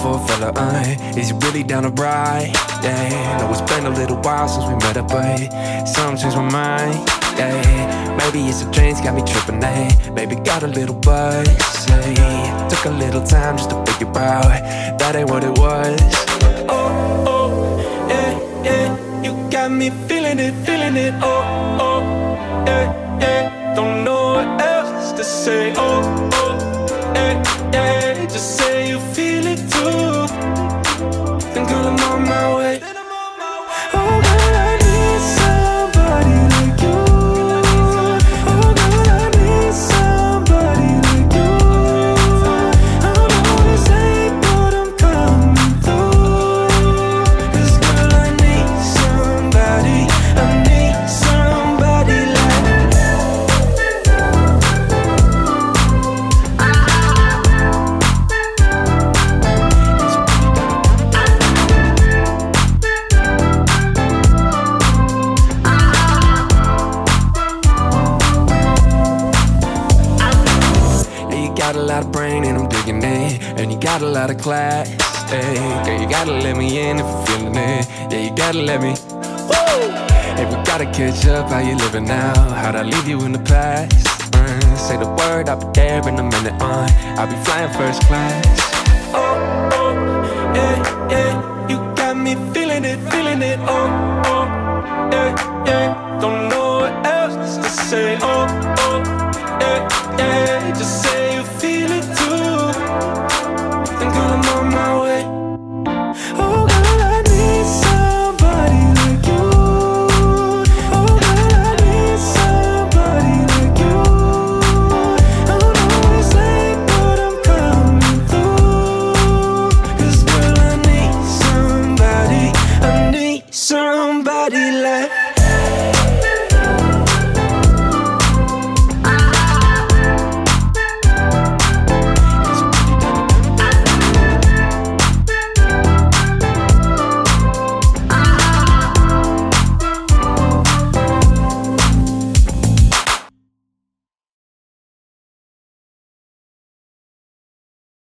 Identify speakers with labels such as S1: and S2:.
S1: for a fella, is he really down to ride? Yeah, know it's been a little while since we met up, but something changed my mind. Yeah, maybe it's the dreams got me tripping, maybe got a little buzz. Took a little time just to figure out that ain't what it was. Oh, oh, yeah, yeah, you got me feeling it, oh, oh, yeah, yeah, don't know what else to say, oh, oh, yeah, yeah, just say you feel it too, then girl I'm on my way. Oh girl, I need somebody like you. Oh girl, I need somebody like you. I know this ain't what I'm coming through, 'cause girl I need somebody like got a lot of brain and I'm digging it, and you got a lot of class. Hey, girl, you gotta let me in if you're feeling it. Yeah, you gotta let me. Woo! Hey, we gotta catch up. How you living now? How'd I leave you in the past? Say the word, I'll be there in a minute. I'll be flying first class. Oh, oh, yeah, yeah, you got me feeling it. Oh, oh, yeah, yeah, don't know what else to say. Oh.